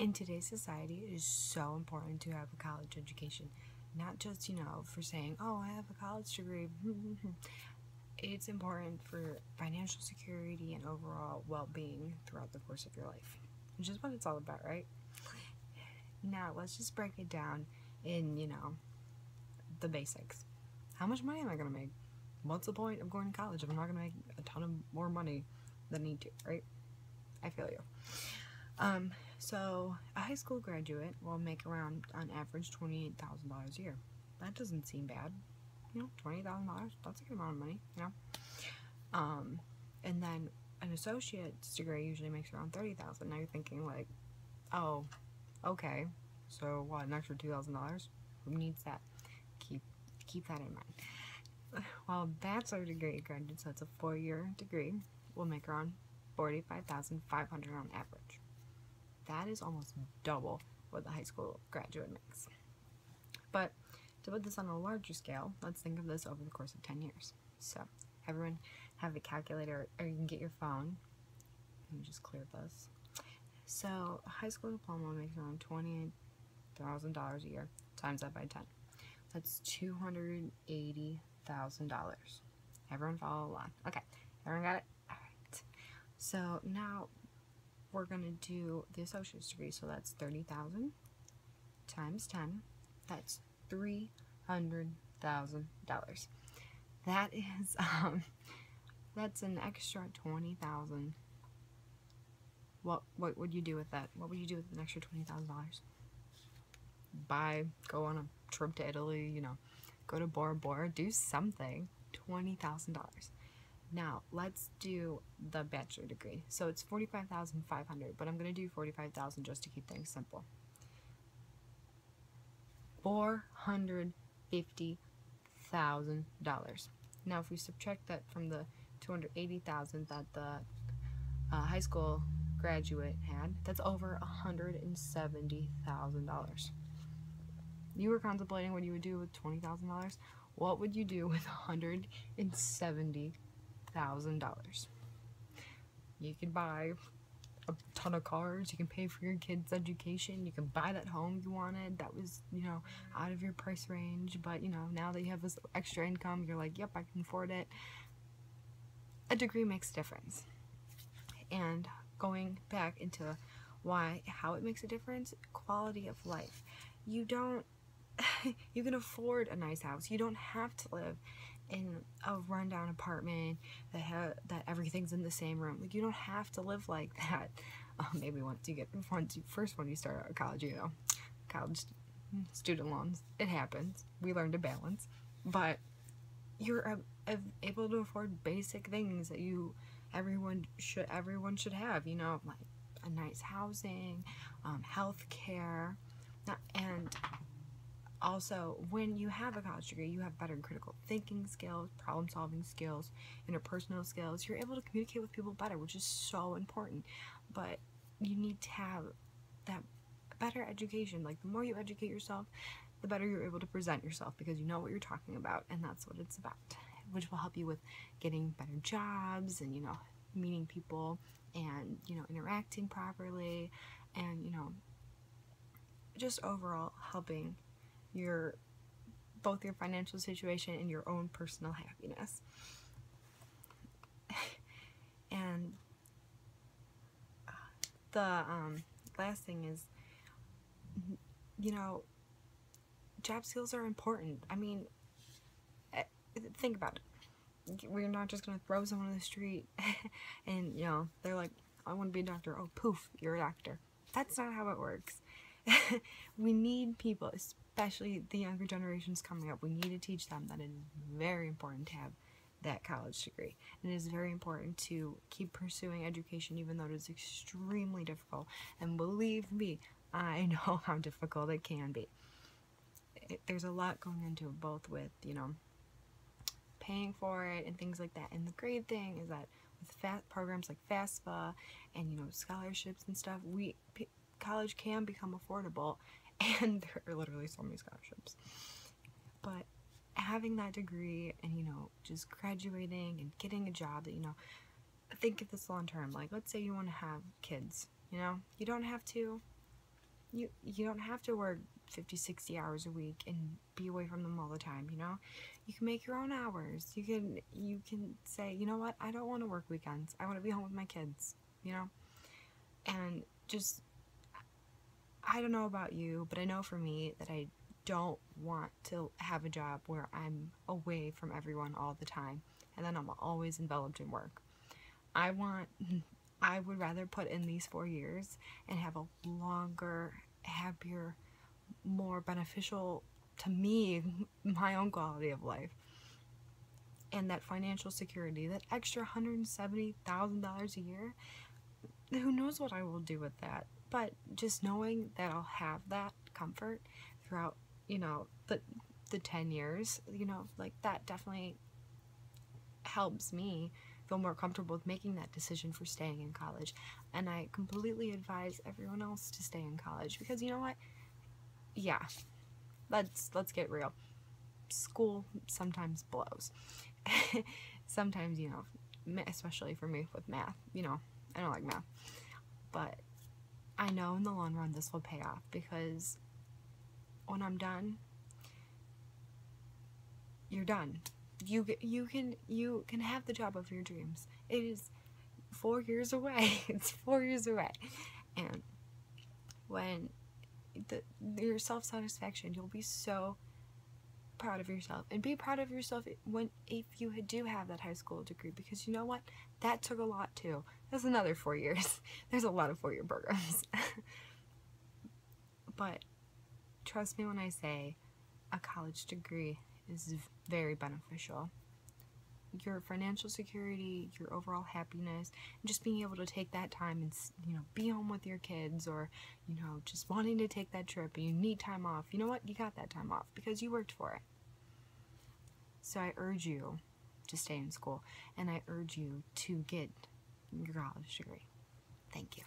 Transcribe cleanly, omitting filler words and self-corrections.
in today's society, it is so important to have a college education. Not just, for saying, oh, I have a college degree. It's important for financial security and overall well-being throughout the course of your life, which is what it's all about, right? Now, let's just break it down in, the basics. How much money am I going to make? What's the point of going to college if I'm not going to make a ton of more money than I need to, right? I feel you. So a high school graduate will make around, on average, $28,000 a year. That doesn't seem bad. $28,000, that's a good amount of money, and then an associate's degree usually makes around $30,000. Now you're thinking like, oh, okay, so what, an extra $2,000? Who needs that? Keep that in mind. While a bachelor degree graduate, so it's a 4-year degree, will make around $45,500 on average. That is almost double what the high school graduate makes. But to put this on a larger scale, let's think of this over the course of 10 years. So everyone have a calculator, or you can get your phone. Let me just clear this. So a high school diploma makes around $28,000 a year. Times that by 10. That's $280,000. Everyone follow along. Okay, everyone got it? All right. So now we're going to do the associate's degree. So that's $30,000 times 10. That's $300,000. That is, that's an extra $20,000. What would you do with that? What would you do with an extra $20,000? Go on a trip to Italy, go to Bora Bora, do something. $20,000. Now, let's do the bachelor degree. So it's $45,500, but I'm going to do $45,000 just to keep things simple. $450,000. Now, if we subtract that from the $280,000 that the high school graduate had, that's over $170,000. You were contemplating what you would do with $20,000. What would you do with $170,000? You could buy a ton of cars. You can pay for your kids' education. You can buy that home you wanted that was, out of your price range. But, now that you have this extra income, you're like, yep, I can afford it. A degree makes a difference. And going back into how it makes a difference, quality of life. You can afford a nice house. You don't have to live in a rundown apartment that everything's in the same room. Like, you don't have to live like that. Maybe when you start out of college, college student loans. It happens. We learn to balance, but you're able to afford basic things that everyone should have. Like a nice housing, health care, and also, when you have a college degree, you have better critical thinking skills, problem-solving skills, interpersonal skills. You're able to communicate with people better, which is so important. But you need to have that better education. Like, the more you educate yourself, the better you're able to present yourself, because you know what you're talking about, and that's what it's about, which will help you with getting better jobs and, meeting people and, interacting properly and, just overall helping both your financial situation and your own personal happiness. And the last thing is, job skills are important. I mean, think about it. We're not just going to throw someone on the street and, they're like, I want to be a doctor. Oh, poof, you're a doctor. That's not how it works. We need people, especially the younger generations coming up. We need to teach them that it is very important to have that college degree. And it is very important to keep pursuing education, even though it is extremely difficult. And believe me, I know how difficult it can be. There's a lot going into it, both with, paying for it and things like that. And the great thing is that with programs like FAFSA and, scholarships and stuff, college can become affordable, and there are literally so many scholarships. But having that degree and, just graduating and getting a job that, think of this long term. Like, let's say you want to have kids, you don't have to, You don't have to work 50, 60 hours a week and be away from them all the time, you know? You can make your own hours. You can say, you know what, I don't want to work weekends. I want to be home with my kids, you know? And just, I don't know about you, but I know for me that I don't want to have a job where I'm away from everyone all the time and then I'm always enveloped in work. I would rather put in these 4 years and have a longer, happier, more beneficial to me, my own quality of life. And that financial security, that extra $170,000 a year, who knows what I will do with that. But just knowing that I'll have that comfort throughout, you know, the 10 years, you know, like that definitely helps me feel more comfortable with making that decision for staying in college. And I completely advise everyone else to stay in college because, you know what? Yeah, let's get real. School sometimes blows. Sometimes, you know, especially for me with math, you know, I don't like math. But I know in the long run this will pay off because when I'm done, you're done. You can have the job of your dreams. It is 4 years away. It's 4 years away. And when your self-satisfaction, you'll be so proud of yourself. And be proud of yourself if you do have that high school degree, because you know what? That took a lot too. That's another 4 years. There's a lot of 4-year programs. But trust me when I say a college degree is very beneficial. Your financial security, your overall happiness, and just being able to take that time and, you know, be home with your kids, or, you know, just wanting to take that trip and you need time off. You know what? You got that time off because you worked for it. So I urge you to stay in school, and I urge you to get your college degree. Thank you.